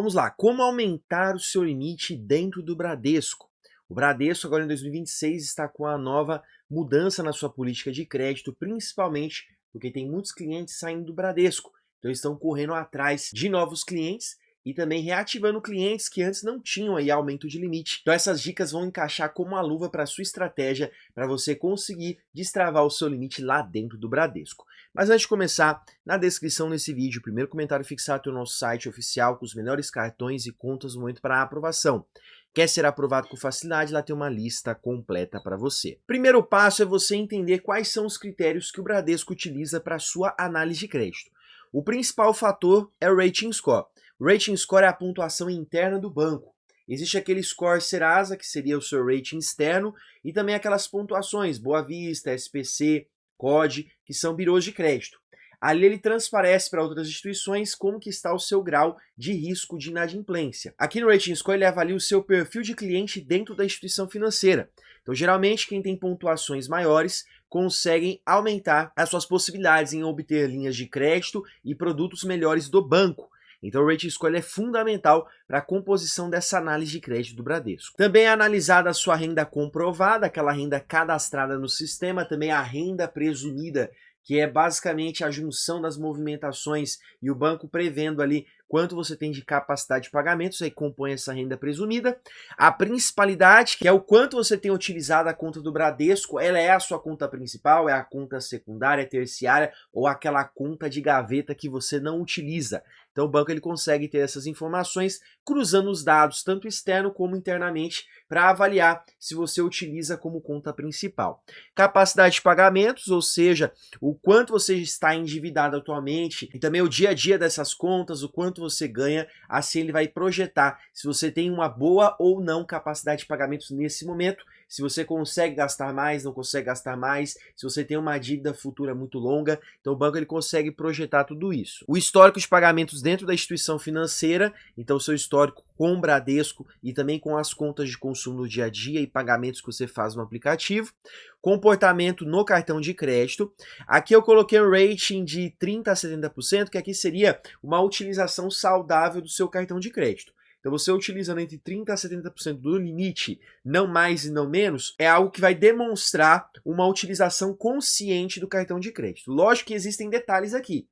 Vamos lá, como aumentar o seu limite dentro do Bradesco? O Bradesco agora em 2026 está com a nova mudança na sua política de crédito, principalmente porque tem muitos clientes saindo do Bradesco. Então eles estão correndo atrás de novos clientes e também reativando clientes que antes não tinham aí aumento de limite. Então essas dicas vão encaixar como uma luva para a sua estratégia para você conseguir destravar o seu limite lá dentro do Bradesco. Mas antes de começar, na descrição desse vídeo, o primeiro comentário fixado é o nosso site oficial com os melhores cartões e contas no momento para aprovação. Quer ser aprovado com facilidade? Lá tem uma lista completa para você. Primeiro passo é você entender quais são os critérios que o Bradesco utiliza para sua análise de crédito. O principal fator é o Rating Score. O Rating Score é a pontuação interna do banco. Existe aquele score Serasa, que seria o seu rating externo, e também aquelas pontuações, Boa Vista, SPC, COD, que são birôs de crédito. Ali ele transparece para outras instituições como que está o seu grau de risco de inadimplência. Aqui no Rating Score ele avalia o seu perfil de cliente dentro da instituição financeira. Então, geralmente, quem tem pontuações maiores conseguem aumentar as suas possibilidades em obter linhas de crédito e produtos melhores do banco. Então o Rating Score é fundamental para a composição dessa análise de crédito do Bradesco. Também é analisada a sua renda comprovada, aquela renda cadastrada no sistema, também a renda presumida, que é basicamente a junção das movimentações e o banco prevendo ali quanto você tem de capacidade de pagamento, isso aí compõe essa renda presumida. A principalidade, que é o quanto você tem utilizado a conta do Bradesco, ela é a sua conta principal, é a conta secundária, terciária ou aquela conta de gaveta que você não utiliza. Então o banco ele consegue ter essas informações cruzando os dados, tanto externo como internamente, para avaliar se você utiliza como conta principal. Capacidade de pagamentos, ou seja, o quanto você está endividado atualmente e também o dia a dia dessas contas, o quanto você ganha, assim ele vai projetar se você tem uma boa ou não capacidade de pagamentos nesse momento, se você consegue gastar mais, não consegue gastar mais, se você tem uma dívida futura muito longa, então o banco ele consegue projetar tudo isso. O histórico de pagamentos dentro da instituição financeira, então o seu histórico com o Bradesco e também com as contas de consumo no dia a dia e pagamentos que você faz no aplicativo. Comportamento no cartão de crédito. Aqui eu coloquei um rating de 30% a 70%, que aqui seria uma utilização saudável do seu cartão de crédito. Então você utilizando entre 30% a 70% do limite, não mais e não menos, é algo que vai demonstrar uma utilização consciente do cartão de crédito. Lógico que existem detalhes aqui.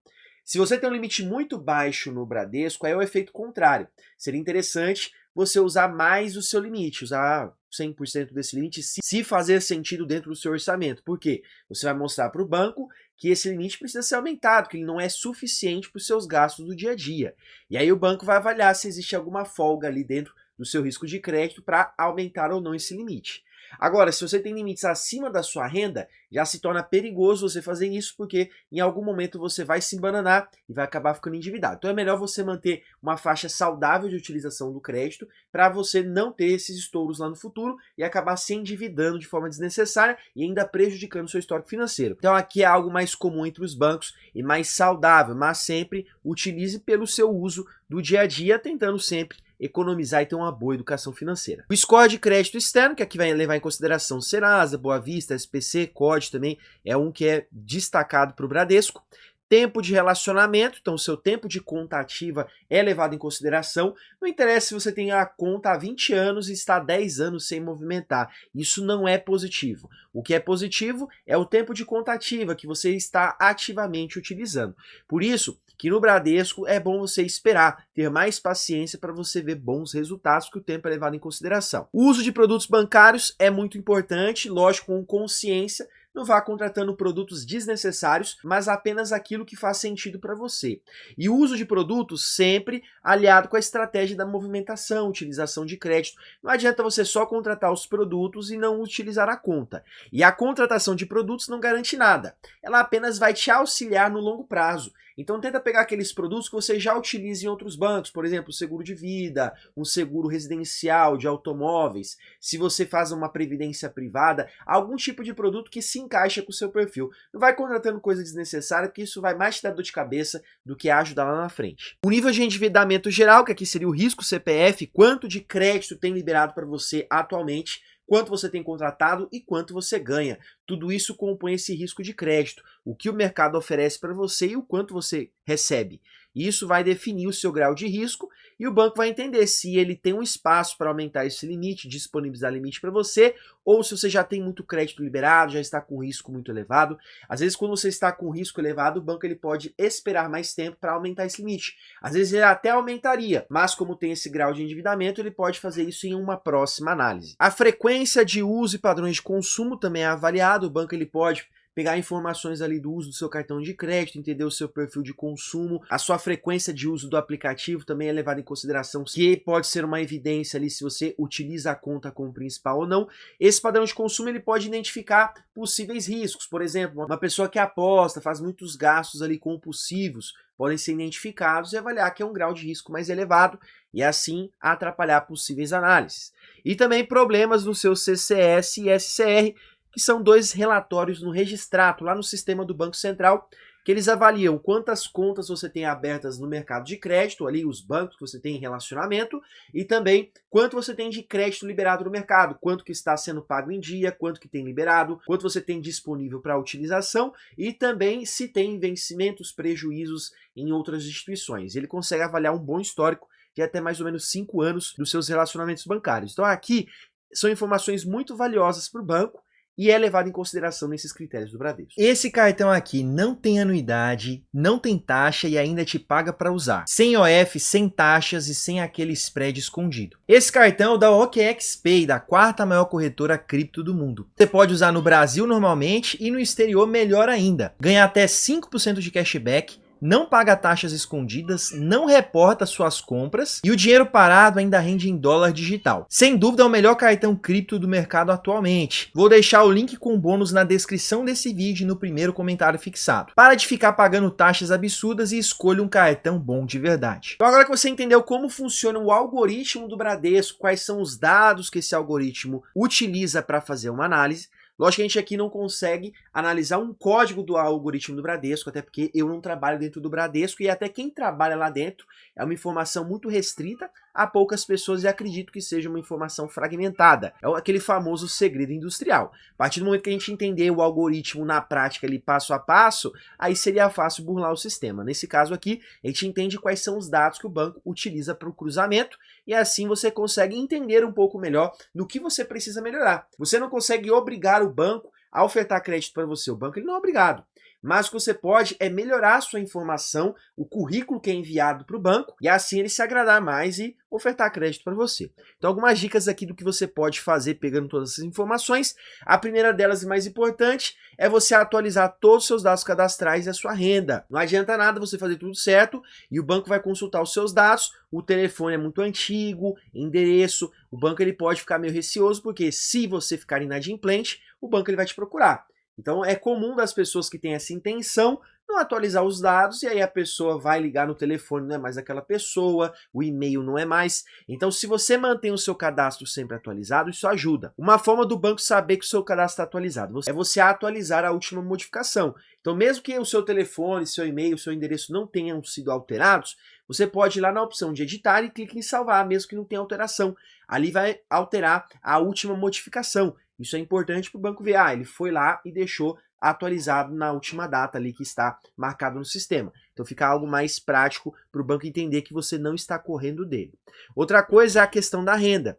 Se você tem um limite muito baixo no Bradesco, aí é o efeito contrário. Seria interessante você usar mais o seu limite, usar 100% desse limite, se fazer sentido dentro do seu orçamento. Por quê? Você vai mostrar para o banco que esse limite precisa ser aumentado, que ele não é suficiente para os seus gastos do dia a dia. E aí o banco vai avaliar se existe alguma folga ali dentro do seu risco de crédito para aumentar ou não esse limite. Agora, se você tem limites acima da sua renda, já se torna perigoso você fazer isso, porque em algum momento você vai se embananar e vai acabar ficando endividado. Então é melhor você manter uma faixa saudável de utilização do crédito para você não ter esses estouros lá no futuro e acabar se endividando de forma desnecessária e ainda prejudicando o seu histórico financeiro. Então aqui é algo mais comum entre os bancos e mais saudável, mas sempre utilize pelo seu uso do dia a dia, tentando sempre economizar e ter uma boa educação financeira. O score de crédito externo, que aqui vai levar em consideração Serasa, Boa Vista, SPC, COD também, é um que é destacado para o Bradesco. Tempo de relacionamento, então o seu tempo de conta ativa é levado em consideração. Não interessa se você tem a conta há 20 anos e está há 10 anos sem movimentar. Isso não é positivo. O que é positivo é o tempo de conta ativa que você está ativamente utilizando. Por isso que no Bradesco é bom você esperar, ter mais paciência para você ver bons resultados, que o tempo é levado em consideração. O uso de produtos bancários é muito importante, lógico, com consciência. Não vá contratando produtos desnecessários, mas apenas aquilo que faz sentido para você. E o uso de produtos sempre aliado com a estratégia da movimentação, utilização de crédito. Não adianta você só contratar os produtos e não utilizar a conta. E a contratação de produtos não garante nada. Ela apenas vai te auxiliar no longo prazo. Então tenta pegar aqueles produtos que você já utiliza em outros bancos, por exemplo, seguro de vida, um seguro residencial de automóveis, se você faz uma previdência privada, algum tipo de produto que se encaixa com o seu perfil. Não vai contratando coisa desnecessária, porque isso vai mais te dar dor de cabeça do que ajudar lá na frente. O nível de endividamento geral, que aqui seria o risco CPF, quanto de crédito tem liberado para você atualmente, quanto você tem contratado e quanto você ganha. Tudo isso compõe esse risco de crédito, o que o mercado oferece para você e o quanto você recebe. Isso vai definir o seu grau de risco e o banco vai entender se ele tem um espaço para aumentar esse limite, disponibilizar limite para você, ou se você já tem muito crédito liberado, já está com risco muito elevado. Às vezes, quando você está com risco elevado, o banco ele pode esperar mais tempo para aumentar esse limite. Às vezes ele até aumentaria, mas como tem esse grau de endividamento, ele pode fazer isso em uma próxima análise. A frequência de uso e padrões de consumo também é avaliado. O banco ele pode pegar informações ali do uso do seu cartão de crédito, entender o seu perfil de consumo, a sua frequência de uso do aplicativo também é levada em consideração, que pode ser uma evidência ali se você utiliza a conta como principal ou não. Esse padrão de consumo ele pode identificar possíveis riscos, por exemplo, uma pessoa que aposta, faz muitos gastos ali compulsivos, podem ser identificados e avaliar que é um grau de risco mais elevado e assim atrapalhar possíveis análises. E também problemas no seu CCS e SCR, que são dois relatórios no Registrato, lá no sistema do Banco Central, que eles avaliam quantas contas você tem abertas no mercado de crédito, ali os bancos que você tem em relacionamento, e também quanto você tem de crédito liberado no mercado, quanto que está sendo pago em dia, quanto que tem liberado, quanto você tem disponível para utilização, e também se tem vencimentos, prejuízos em outras instituições. Ele consegue avaliar um bom histórico de até mais ou menos 5 anos dos seus relacionamentos bancários. Então aqui são informações muito valiosas para o banco, e é levado em consideração nesses critérios do Bradesco. Esse cartão aqui não tem anuidade, não tem taxa e ainda te paga para usar. Sem OF, sem taxas e sem aquele spread escondido. Esse cartão é da OKEx-Pay, da 4ª maior corretora cripto do mundo. Você pode usar no Brasil normalmente e no exterior melhor ainda. Ganha até 5% de cashback, não paga taxas escondidas, não reporta suas compras e o dinheiro parado ainda rende em dólar digital. Sem dúvida é o melhor cartão cripto do mercado atualmente. Vou deixar o link com bônus na descrição desse vídeo e no primeiro comentário fixado. Para de ficar pagando taxas absurdas e escolha um cartão bom de verdade. Então agora que você entendeu como funciona o algoritmo do Bradesco, quais são os dados que esse algoritmo utiliza para fazer uma análise, lógico que a gente aqui não consegue analisar um código do algoritmo do Bradesco, até porque eu não trabalho dentro do Bradesco e até quem trabalha lá dentro é uma informação muito restrita a poucas pessoas e acredito que seja uma informação fragmentada. É aquele famoso segredo industrial. A partir do momento que a gente entender o algoritmo na prática ali passo a passo, aí seria fácil burlar o sistema. Nesse caso aqui, a gente entende quais são os dados que o banco utiliza para o cruzamento e assim você consegue entender um pouco melhor no que você precisa melhorar. Você não consegue obrigar o banco a ofertar crédito para você. O banco ele não é obrigado. Mas o que você pode é melhorar a sua informação, o currículo que é enviado para o banco, e assim ele se agradar mais e ofertar crédito para você. Então algumas dicas aqui do que você pode fazer pegando todas essas informações. A primeira delas e mais importante é você atualizar todos os seus dados cadastrais e a sua renda. Não adianta nada você fazer tudo certo e o banco vai consultar os seus dados, o telefone é muito antigo, endereço, o banco ele pode ficar meio receoso porque se você ficar inadimplente, o banco ele vai te procurar. Então é comum das pessoas que têm essa intenção não atualizar os dados e aí a pessoa vai ligar no telefone, não é mais aquela pessoa, o e-mail não é mais. Então se você mantém o seu cadastro sempre atualizado, isso ajuda. Uma forma do banco saber que o seu cadastro está atualizado é você atualizar a última modificação. Então mesmo que o seu telefone, seu e-mail, seu endereço não tenham sido alterados, você pode ir lá na opção de editar e clicar em salvar, mesmo que não tenha alteração. Ali vai alterar a última modificação. Isso é importante para o banco ver, ele foi lá e deixou atualizado na última data ali que está marcado no sistema. Então fica algo mais prático para o banco entender que você não está correndo dele. Outra coisa é a questão da renda.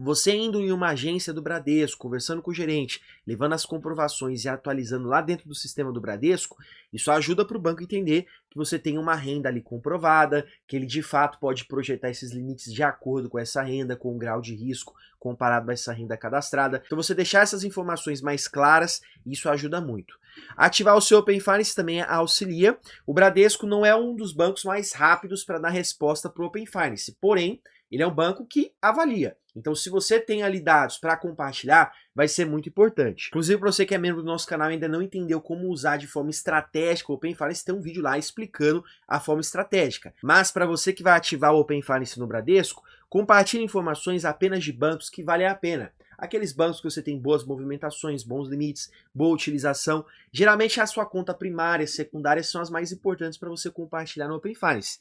Você indo em uma agência do Bradesco, conversando com o gerente, levando as comprovações e atualizando lá dentro do sistema do Bradesco, isso ajuda para o banco entender que você tem uma renda ali comprovada, que ele de fato pode projetar esses limites de acordo com essa renda, com o grau de risco comparado a essa renda cadastrada. Então você deixar essas informações mais claras, isso ajuda muito. Ativar o seu Open Finance também auxilia. O Bradesco não é um dos bancos mais rápidos para dar resposta para o Open Finance, porém, ele é um banco que avalia. Então, se você tem ali dados para compartilhar, vai ser muito importante. Inclusive, para você que é membro do nosso canal e ainda não entendeu como usar de forma estratégica o Open Finance, tem um vídeo lá explicando a forma estratégica. Mas para você que vai ativar o Open Finance no Bradesco, compartilhe informações apenas de bancos que valem a pena. aqueles bancos que você tem boas movimentações, bons limites, boa utilização. Geralmente a sua conta primária e secundária são as mais importantes para você compartilhar no Open Finance.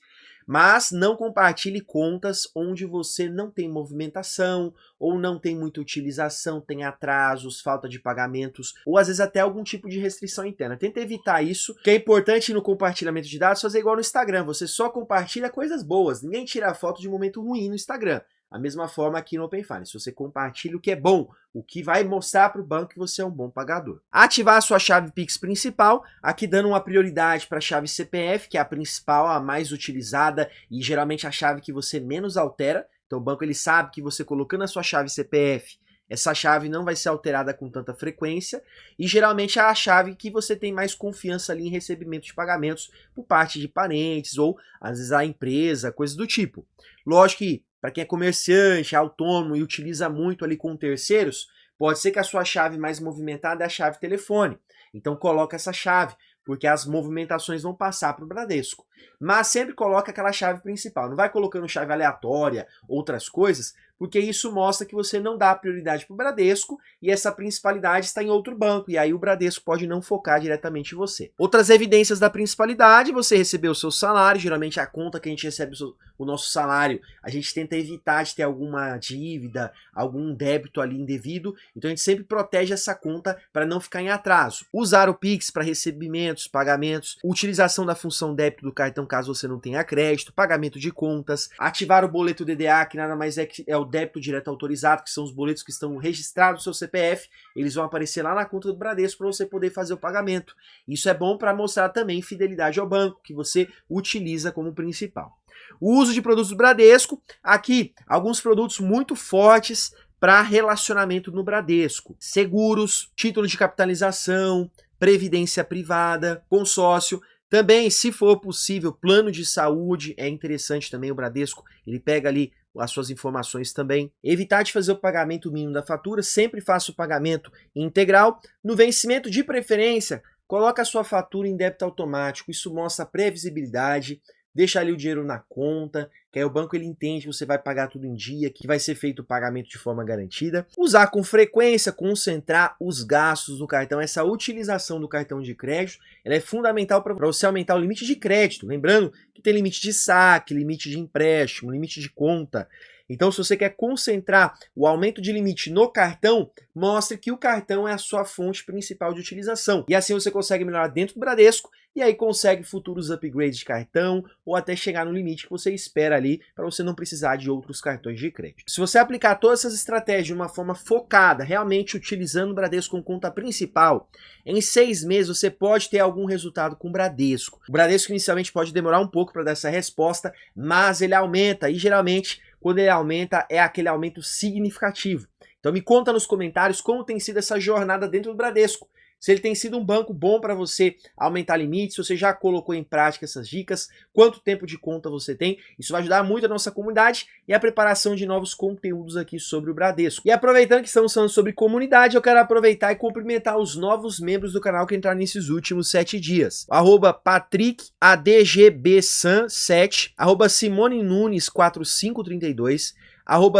Mas não compartilhe contas onde você não tem movimentação, ou não tem muita utilização, tem atrasos, falta de pagamentos, ou às vezes até algum tipo de restrição interna. Tenta evitar isso, que é importante no compartilhamento de dados fazer igual no Instagram, você só compartilha coisas boas, ninguém tira foto de momento ruim no Instagram. A mesma forma aqui no Open Finance, você compartilha o que é bom, o que vai mostrar para o banco que você é um bom pagador. Ativar a sua chave Pix principal, aqui dando uma prioridade para a chave CPF, que é a principal, a mais utilizada e geralmente a chave que você menos altera. Então o banco ele sabe que você colocando a sua chave CPF, essa chave não vai ser alterada com tanta frequência e geralmente é a chave que você tem mais confiança ali em recebimento de pagamentos por parte de parentes ou às vezes a empresa, coisas do tipo. Lógico que para quem é comerciante, autônomo e utiliza muito ali com terceiros, pode ser que a sua chave mais movimentada é a chave telefone. Então coloca essa chave, porque as movimentações vão passar para o Bradesco. Mas sempre coloca aquela chave principal. Não vai colocando chave aleatória, outras coisas, porque isso mostra que você não dá prioridade para o Bradesco e essa principalidade está em outro banco, e aí o Bradesco pode não focar diretamente em você. Outras evidências da principalidade, você recebeu o seu salário, geralmente a conta que a gente recebe o nosso salário, a gente tenta evitar de ter alguma dívida, algum débito ali indevido, então a gente sempre protege essa conta para não ficar em atraso. Usar o Pix para recebimentos, pagamentos, utilização da função débito do cartão caso você não tenha crédito, pagamento de contas, ativar o boleto DDA, que nada mais é o débito direto autorizado, que são os boletos que estão registrados no seu CPF, eles vão aparecer lá na conta do Bradesco para você poder fazer o pagamento. Isso é bom para mostrar também fidelidade ao banco, que você utiliza como principal. O uso de produtos do Bradesco, aqui alguns produtos muito fortes para relacionamento no Bradesco. Seguros, título de capitalização, previdência privada, consórcio. Também, se for possível, plano de saúde, é interessante também o Bradesco, ele pega ali as suas informações também. Evitar de fazer o pagamento mínimo da fatura, sempre faça o pagamento integral. No vencimento de preferência, coloca a sua fatura em débito automático, isso mostra previsibilidade, deixa ali o dinheiro na conta, que aí o banco ele entende que você vai pagar tudo em dia, que vai ser feito o pagamento de forma garantida. Usar com frequência, concentrar os gastos do cartão. Essa utilização do cartão de crédito, ela é fundamental para você aumentar o limite de crédito. Lembrando que tem limite de saque, limite de empréstimo, limite de conta. Então, se você quer concentrar o aumento de limite no cartão, mostre que o cartão é a sua fonte principal de utilização. E assim você consegue melhorar dentro do Bradesco e aí consegue futuros upgrades de cartão ou até chegar no limite que você espera ali para você não precisar de outros cartões de crédito. Se você aplicar todas essas estratégias de uma forma focada, realmente utilizando o Bradesco como conta principal, em 6 meses você pode ter algum resultado com o Bradesco. O Bradesco inicialmente pode demorar um pouco para dar essa resposta, mas ele aumenta e geralmente quando ele aumenta, é aquele aumento significativo. Então me conta nos comentários como tem sido essa jornada dentro do Bradesco. Se ele tem sido um banco bom para você aumentar limites, se você já colocou em prática essas dicas, quanto tempo de conta você tem. Isso vai ajudar muito a nossa comunidade e a preparação de novos conteúdos aqui sobre o Bradesco. E aproveitando que estamos falando sobre comunidade, eu quero aproveitar e cumprimentar os novos membros do canal que entraram nesses últimos 7 dias. @PatrickADGBSan7, @SimoneNunes4532,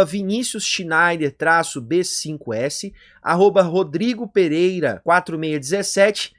@Vinicius Schneider B5S, @Rodrigo Pereira 4617,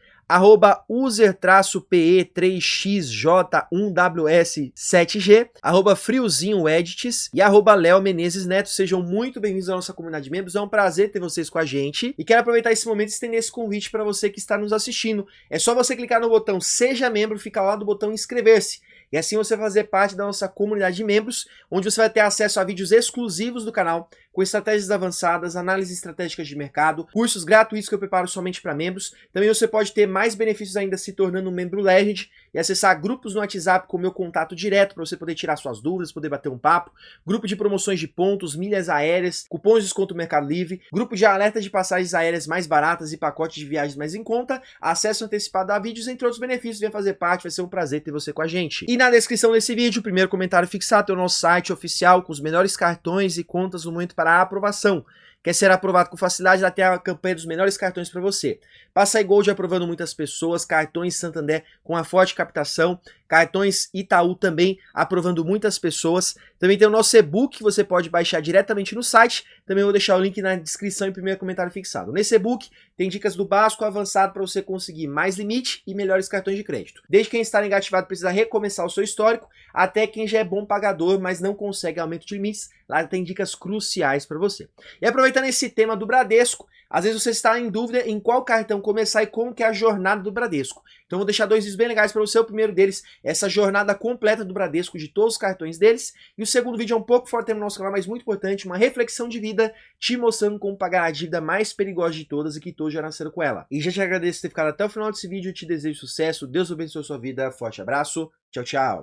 @user-PE3XJ1WS7G, @Friozinho Edits e @Léo Menezes Neto. Sejam muito bem-vindos à nossa comunidade de membros, é um prazer ter vocês com a gente e quero aproveitar esse momento e estender esse convite para você que está nos assistindo. É só você clicar no botão Seja Membro, fica lá do botão Inscrever-se. E assim você vai fazer parte da nossa comunidade de membros, onde você vai ter acesso a vídeos exclusivos do canal, com estratégias avançadas, análises estratégicas de mercado, cursos gratuitos que eu preparo somente para membros. Também você pode ter mais benefícios ainda se tornando um membro Legend e acessar grupos no WhatsApp com o meu contato direto para você poder tirar suas dúvidas, poder bater um papo, grupo de promoções de pontos, milhas aéreas, cupons de desconto no Mercado Livre, grupo de alerta de passagens aéreas mais baratas e pacotes de viagens mais em conta, acesso antecipado a vídeos, entre outros benefícios. Venha fazer parte, vai ser um prazer ter você com a gente. E na descrição desse vídeo, o primeiro comentário fixado é o nosso site oficial com os melhores cartões e contas no momento para a aprovação. Quer ser aprovado com facilidade? Lá tem a campanha dos melhores cartões para você. Passa Gold aprovando muitas pessoas, cartões Santander com a forte captação, cartões Itaú também aprovando muitas pessoas. Também tem o nosso e-book que você pode baixar diretamente no site. Também vou deixar o link na descrição e primeiro comentário fixado. Nesse e-book tem dicas do básico ao avançado para você conseguir mais limite e melhores cartões de crédito. Desde quem está negativado precisa recomeçar o seu histórico, até quem já é bom pagador, mas não consegue aumento de limites, lá tem dicas cruciais para você. E aproveitando esse tema do Bradesco, às vezes você está em dúvida em qual cartão começar e como que é a jornada do Bradesco. Então eu vou deixar dois vídeos bem legais para você. O primeiro deles é essa jornada completa do Bradesco de todos os cartões deles. E o segundo vídeo é um pouco fora do tema do nosso canal, mas muito importante, uma reflexão de vida, te mostrando como pagar a dívida mais perigosa de todas e que todos já nasceram com ela. E já te agradeço por ter ficado até o final desse vídeo, te desejo sucesso, Deus abençoe a sua vida, forte abraço, tchau, tchau.